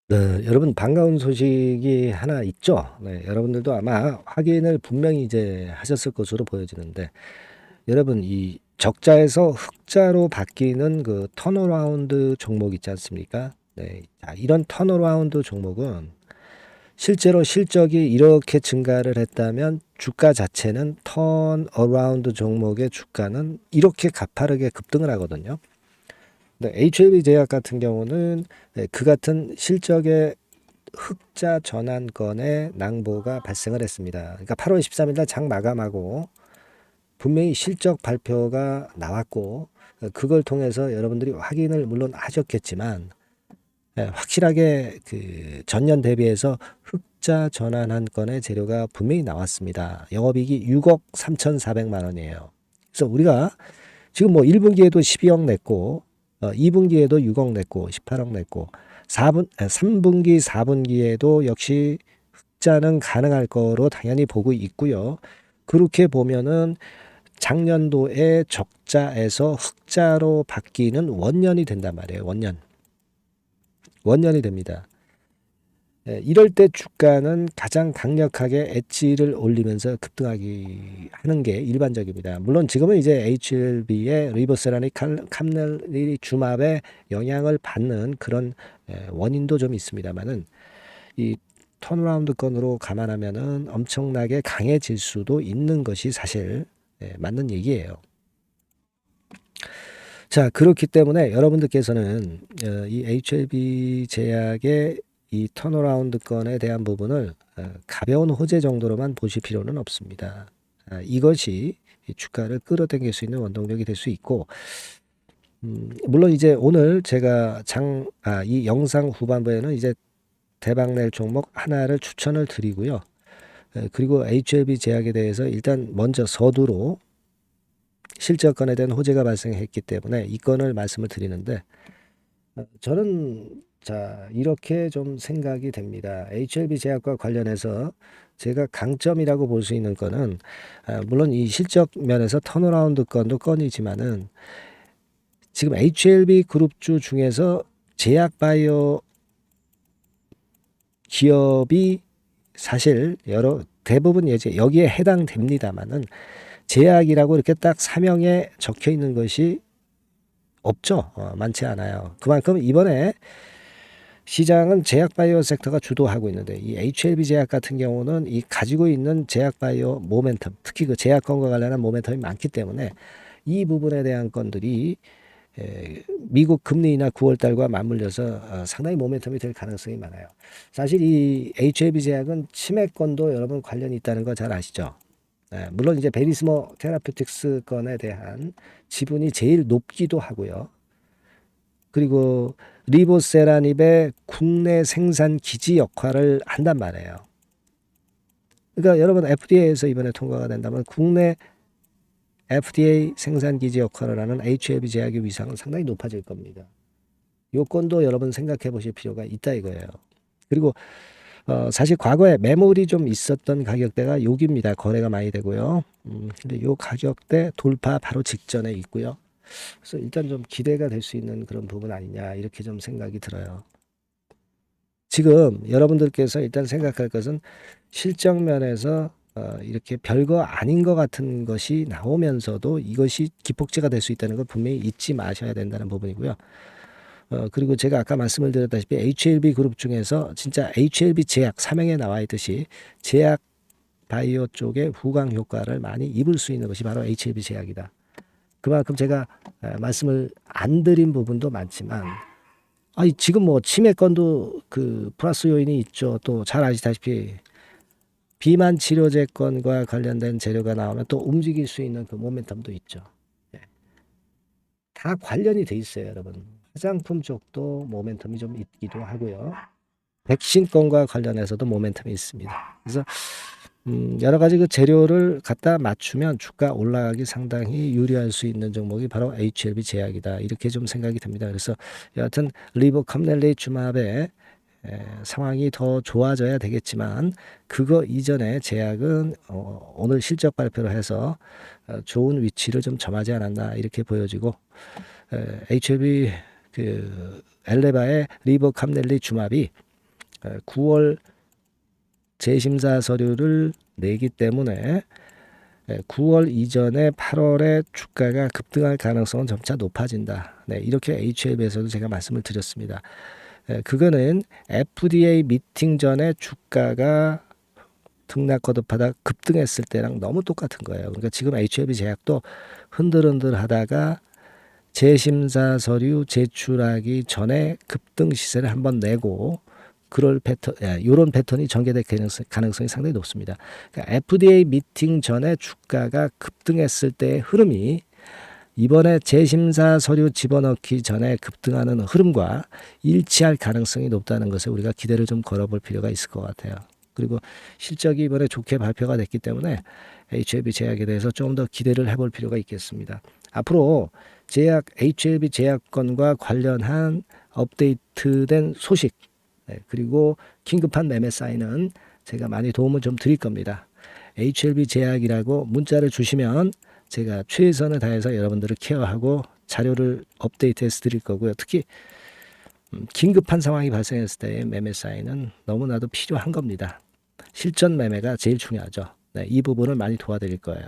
네. 여러분 반가운 소식이 하나 있죠? 네. 여러분들도 아마 확인을 분명히 이제 하셨을 것으로 보여지는데 여러분 이 적자에서 흑자로 바뀌는 그 턴어라운드 종목 있지 않습니까? 네. 자 이런 턴어라운드 종목은 실제로 실적이 이렇게 증가를 했다면 주가 자체는 턴어라운드 종목의 주가는 이렇게 가파르게 급등을 하거든요. 네. HLB 제약 같은 경우는 그 같은 실적의 흑자 전환권의 낭보가 발생을 했습니다. 그러니까 8월 13일 날 장 마감하고 분명히 실적 발표가 나왔고 그걸 통해서 여러분들이 확인을 물론 하셨겠지만 확실하게 그 전년 대비해서 흑자 전환한 건의 재료가 분명히 나왔습니다. 영업이익이 6억 3,400만 원이에요. 그래서 우리가 지금 뭐 1분기에도 12억 냈고 2분기에도 6억 냈고 18억 냈고 3분기 4분기에도 역시 흑자는 가능할 거로 당연히 보고 있고요. 그렇게 보면은 작년도에 적자에서 흑자로 바뀌는 원년이 된단 말이에요. 원년이 됩니다. 이럴 때 주가는 가장 강력하게 엣지를 올리면서 급등하기 하는 게 일반적입니다. 물론 지금은 이제 HLB의 리버세라닉 캄넬리 주맙에 영향을 받는 그런 원인도 좀 있습니다만은 이 턴어라운드 건으로 감안하면은 엄청나게 강해질 수도 있는 것이 사실 맞는 얘기예요. 자, 그렇기 때문에 여러분들께서는 이 HLB 제약의 이 턴어라운드 건에 대한 부분을 가벼운 호재 정도로만 보실 필요는 없습니다. 이것이 이 주가를 끌어당길 수 있는 원동력이 될 수 있고, 물론 이제 오늘 제가 이 영상 후반부에는 이제 대박낼 종목 하나를 추천을 드리고요. 그리고 HLB 제약에 대해서 일단 먼저 서두로 실적건에 대한 호재가 발생했기 때문에 이 건을 말씀을 드리는데 저는 자 이렇게 좀 생각이 됩니다. HLB 제약과 관련해서 제가 강점이라고 볼 수 있는 거는 물론 이 실적 면에서 턴어라운드 건도 건이지만은 지금 HLB 그룹주 중에서 제약바이오 기업이 사실 대부분 이제 여기에 해당됩니다만은 제약이라고 이렇게 딱 사명에 적혀 있는 것이 없죠. 많지 않아요. 그만큼 이번에 시장은 제약바이오 섹터가 주도하고 있는데 이 HLB 제약 같은 경우는 이 가지고 있는 제약바이오 모멘텀, 특히 그 제약건과 관련한 모멘텀이 많기 때문에 이 부분에 대한 건들이 미국 금리 인하 9월 달과 맞물려서 상당히 모멘텀이 될 가능성이 많아요. 사실 이 HLB 제약은 치매건도 여러분 관련이 있다는 거 잘 아시죠? 물론 이제 베리스모 테라퓨틱스 건에 대한 지분이 제일 높기도 하고요. 그리고 리보세라닙의 국내 생산 기지 역할을 한단 말이에요. 그러니까 여러분 FDA에서 이번에 통과가 된다면 국내 FDA 생산 기지 역할을 하는 HLB 제약의 위상은 상당히 높아질 겁니다. 요건도 여러분 생각해 보실 필요가 있다 이거예요. 그리고 사실 과거에 매물이 좀 있었던 가격대가 여기입니다. 거래가 많이 되고요. 근데 요 가격대 돌파 바로 직전에 있고요. 그래서 일단 좀 기대가 될 수 있는 그런 부분 아니냐 이렇게 좀 생각이 들어요. 지금 여러분들께서 일단 생각할 것은 실적 면에서 이렇게 별거 아닌 것 같은 것이 나오면서도 이것이 기폭제가 될 수 있다는 걸 분명히 잊지 마셔야 된다는 부분이고요. 그리고 제가 아까 말씀을 드렸다시피 HLB 그룹 중에서 진짜 HLB 제약 사명에 나와 있듯이 제약 바이오 쪽의 후광 효과를 많이 입을 수 있는 것이 바로 HLB 제약이다. 그만큼 제가 말씀을 안 드린 부분도 많지만 지금 뭐 치매건도 그 플러스 요인이 있죠. 또 잘 아시다시피 비만 치료제건과 관련된 재료가 나오면 또 움직일 수 있는 그 모멘텀도 있죠. 예. 다 관련이 돼 있어요, 여러분. 화장품 쪽도 모멘텀이 좀 있기도 하고요. 백신건과 관련해서도 모멘텀이 있습니다. 그래서 여러 가지 그 재료를 갖다 맞추면 주가 올라가기 상당히 유리할 수 있는 종목이 바로 HLB 제약이다. 이렇게 좀 생각이 됩니다. 그래서 여하튼 리보캄넬리 주맙의 상황이 더 좋아져야 되겠지만 그거 이전에 제약은 오늘 실적 발표를 해서 좋은 위치를 좀 점하지 않았나 이렇게 보여지고 HLB 그 엘레바의 리보캄넬리 주맙이 9월 재심사 서류를 내기 때문에 9월 이전에 8월에 주가가 급등할 가능성은 점차 높아진다. 네, 이렇게 HLB에서도 제가 말씀을 드렸습니다. 그거는 FDA 미팅 전에 주가가 등락 거듭하다 급등했을 때랑 너무 똑같은 거예요. 그러니까 지금 HLB 제약도 흔들흔들하다가 재심사 서류 제출하기 전에 급등 시세를 한번 내고 그럴 패턴, 이런 패턴이 전개될 가능성이 상당히 높습니다. 그러니까 FDA 미팅 전에 주가가 급등했을 때의 흐름이 이번에 재심사 서류 집어넣기 전에 급등하는 흐름과 일치할 가능성이 높다는 것에 우리가 기대를 좀 걸어볼 필요가 있을 것 같아요. 그리고 실적이 이번에 좋게 발표가 됐기 때문에 HLB 제약에 대해서 좀 더 기대를 해볼 필요가 있겠습니다. 앞으로 HLB 제약권과 관련한 업데이트된 소식, 그리고 긴급한 매매 사인은 제가 많이 도움을 좀 드릴 겁니다. HLB 제약이라고 문자를 주시면 제가 최선을 다해서 여러분들을 케어하고 자료를 업데이트해서 드릴 거고요. 특히 긴급한 상황이 발생했을 때의 매매 사인은 너무나도 필요한 겁니다. 실전 매매가 제일 중요하죠. 네, 이 부분을 많이 도와드릴 거예요.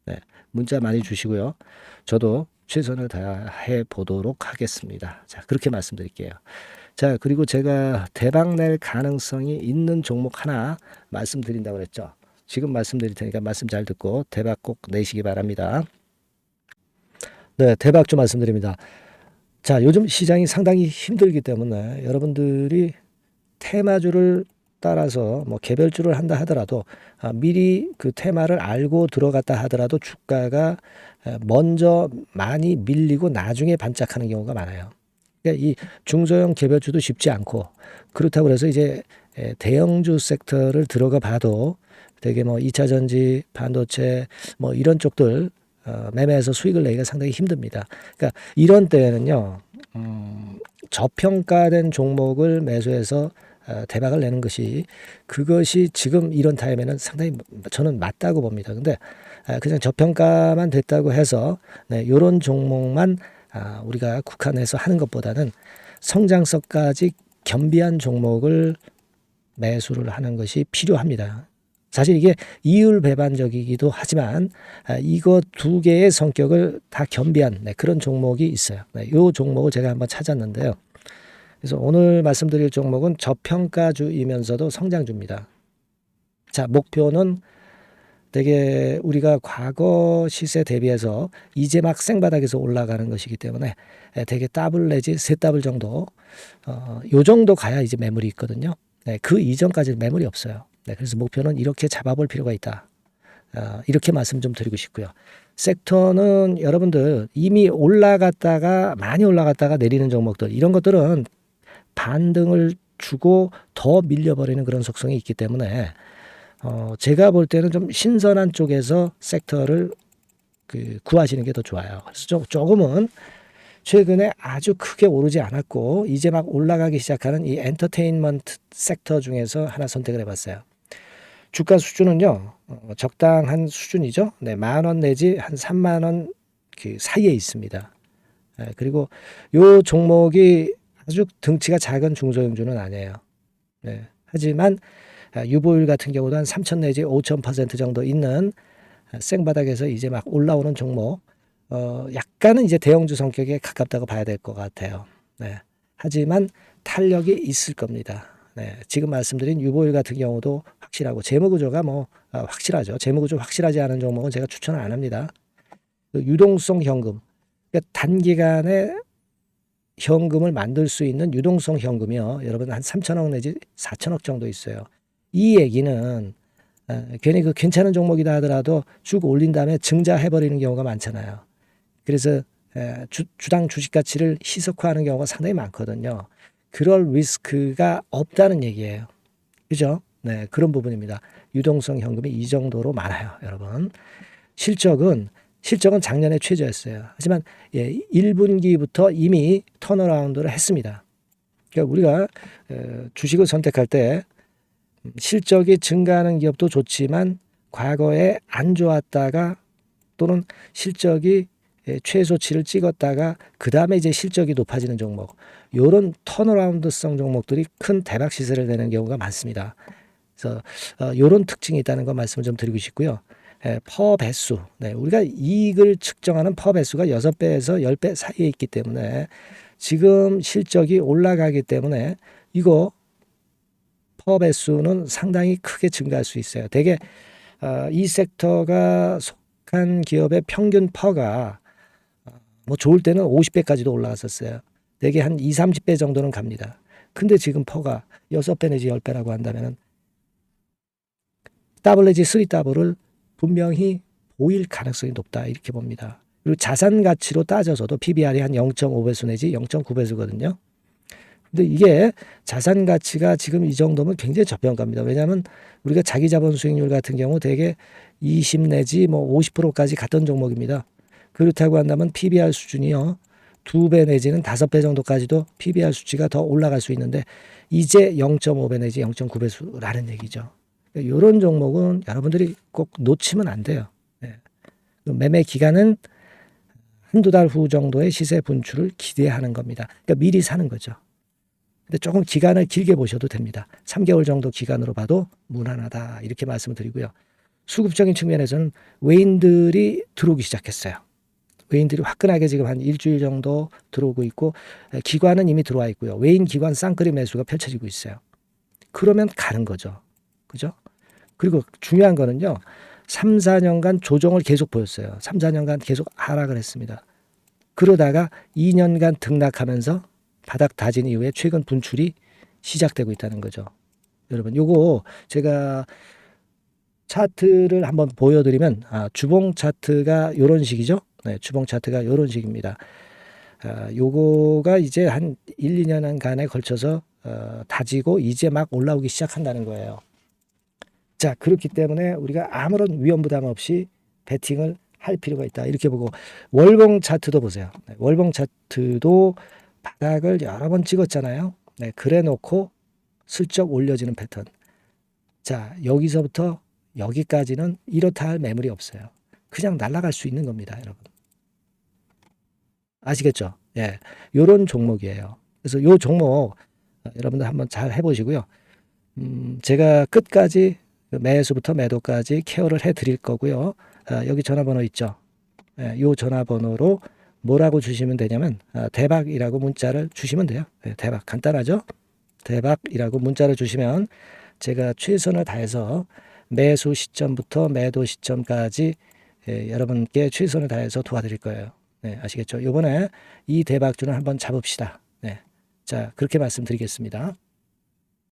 네, 문자 많이 주시고요. 저도 최선을 다해 보도록 하겠습니다. 자, 그렇게 말씀드릴게요. 자, 그리고 제가 대박 낼 가능성이 있는 종목 하나 말씀드린다고 그랬죠. 지금 말씀드릴 테니까 말씀 잘 듣고 대박 꼭 내시기 바랍니다. 네, 대박 좀 말씀드립니다. 자, 요즘 시장이 상당히 힘들기 때문에 여러분들이 테마주를 따라서 뭐 개별주를 한다 하더라도 미리 그 테마를 알고 들어갔다 하더라도 주가가 먼저 많이 밀리고 나중에 반짝하는 경우가 많아요. 그러니까 이 중소형 개별주도 쉽지 않고 그렇다고 해서 이제 대형주 섹터를 들어가 봐도 되게 뭐 2차 전지, 반도체 뭐 이런 쪽들 매매해서 수익을 내기가 상당히 힘듭니다. 그러니까 이런 때에는요, 저평가된 종목을 매수해서 대박을 내는 것이 그것이 지금 이런 타임에는 상당히 저는 맞다고 봅니다. 근데 그냥 저평가만 됐다고 해서 이런 종목만 우리가 국한해서 하는 것보다는 성장성까지 겸비한 종목을 매수를 하는 것이 필요합니다. 사실 이게 이율배반적이기도 하지만 이거 두 개의 성격을 다 겸비한 그런 종목이 있어요. 이 종목을 제가 한번 찾았는데요. 그래서 오늘 말씀드릴 종목은 저평가주이면서도 성장주입니다. 자, 목표는 되게 우리가 과거 시세 대비해서 이제 막 생바닥에서 올라가는 것이기 때문에 되게 더블 내지 세 더블 정도 요 정도 가야 이제 매물이 있거든요. 그 이전까지는 매물이 없어요. 그래서 목표는 이렇게 잡아볼 필요가 있다. 이렇게 말씀 좀 드리고 싶고요. 섹터는 여러분들 이미 올라갔다가 많이 올라갔다가 내리는 종목들 이런 것들은 반등을 주고 더 밀려버리는 그런 속성이 있기 때문에 제가 볼 때는 좀 신선한 쪽에서 섹터를 구하시는 게 더 좋아요. 그래서 조금은 최근에 아주 크게 오르지 않았고 이제 막 올라가기 시작하는 이 엔터테인먼트 섹터 중에서 하나 선택을 해봤어요. 주가 수준은요 적당한 수준이죠. 네, 10,000원 내지 한 30,000원 그 사이에 있습니다. 그리고 요 종목이 아주 덩치가 작은 중소형주는 아니에요. 네, 하지만 유보율 같은 경우도 한 3,000 내지 5,000% 정도 있는 생바닥에서 이제 막 올라오는 종목, 약간은 이제 대형주 성격에 가깝다고 봐야 될 것 같아요. 네. 하지만 탄력이 있을 겁니다. 네. 지금 말씀드린 유보율 같은 경우도 확실하고 재무구조가 뭐 확실하죠. 재무구조 확실하지 않은 종목은 제가 추천을 안 합니다. 유동성 현금, 그러니까 단기간에 현금을 만들 수 있는 유동성 현금이요. 여러분 한 3,000억 내지 4,000억 정도 있어요. 이 얘기는 괜히 그 괜찮은 종목이다 하더라도 쭉 올린 다음에 증자해버리는 경우가 많잖아요. 그래서 주당 주식 가치를 희석화하는 경우가 상당히 많거든요. 그럴 리스크가 없다는 얘기예요. 그죠? 네, 그런 부분입니다. 유동성 현금이 이 정도로 많아요, 여러분. 실적은 작년에 최저였어요. 하지만 1분기부터 이미 턴어라운드를 했습니다. 그러니까 우리가 주식을 선택할 때 실적이 증가하는 기업도 좋지만 과거에 안 좋았다가 또는 실적이 최소치를 찍었다가 그 다음에 이제 실적이 높아지는 종목, 요런 턴어라운드성 종목들이 큰 대박 시세를 내는 경우가 많습니다. 그래서 요런 특징이 있다는 거 말씀을 좀 드리고 싶고요. 퍼 배수, 우리가 이익을 측정하는 퍼 배수가 6배에서 10배 사이에 있기 때문에 지금 실적이 올라가기 때문에 이거 퍼 배수는 상당히 크게 증가할 수 있어요. 대개 이 섹터가 속한 기업의 평균 퍼가 뭐 좋을 때는 50배까지도 올라갔었어요. 대개 한 2, 30배 정도는 갑니다. 근데 지금 퍼가 6배 내지 10배라고 한다면은 더블 내지 3더블을 분명히 보일 가능성이 높다 이렇게 봅니다. 그리고 자산 가치로 따져서도 PBR이 한 0.5배수 내지 0.9배수거든요. 근데 이게 자산 가치가 지금 이 정도면 굉장히 저평가입니다. 왜냐하면 우리가 자기 자본 수익률 같은 경우 대개 20 내지 뭐 50%까지 갔던 종목입니다. 그렇다고 한다면 PBR 수준이요. 2배 내지는 5배 정도까지도 PBR 수치가 더 올라갈 수 있는데 이제 0.5배 내지 0.9배수라는 얘기죠. 이런 종목은 여러분들이 꼭 놓치면 안 돼요. 매매 기간은 한두 달 후 정도의 시세 분출을 기대하는 겁니다. 그러니까 미리 사는 거죠. 근데 조금 기간을 길게 보셔도 됩니다. 3개월 정도 기간으로 봐도 무난하다 이렇게 말씀을 드리고요. 수급적인 측면에서는 외인들이 들어오기 시작했어요. 외인들이 화끈하게 지금 한 일주일 정도 들어오고 있고 기관은 이미 들어와 있고요. 외인 기관 쌍끌이 매수가 펼쳐지고 있어요. 그러면 가는 거죠. 그죠? 그리고 중요한 거는요. 3, 4년간 조정을 계속 보였어요. 3, 4년간 계속 하락을 했습니다. 그러다가 2년간 등락하면서 바닥 다진 이후에 최근 분출이 시작되고 있다는 거죠. 여러분 요거 제가 차트를 한번 보여드리면 주봉 차트가 요런 식이죠. 주봉 차트가 요런 식입니다. 요거가 이제 한 1, 2년간에 걸쳐서 다지고 이제 막 올라오기 시작한다는 거예요. 자, 그렇기 때문에 우리가 아무런 위험 부담 없이 베팅을 할 필요가 있다. 이렇게 보고 월봉 차트도 보세요. 월봉 차트도 바닥을 여러 번 찍었잖아요. 그래 놓고 슬쩍 올려지는 패턴. 자, 여기서부터 여기까지는 이렇다 할 매물이 없어요. 그냥 날아갈 수 있는 겁니다, 여러분. 아시겠죠? 예. 요런 종목이에요. 그래서 요 종목 여러분들 한번 잘 해보시고요. 제가 끝까지 매수부터 매도까지 케어를 해 드릴 거고요. 여기 전화번호 있죠? 예, 요 전화번호로 뭐라고 주시면 되냐면 대박이라고 문자를 주시면 돼요. 예, 대박 간단하죠? 대박이라고 문자를 주시면 제가 최선을 다해서 매수 시점부터 매도 시점까지 여러분께 최선을 다해서 도와드릴 거예요. 네, 아시겠죠? 이번에 이 대박주는 한번 잡읍시다. 네, 자 그렇게 말씀드리겠습니다.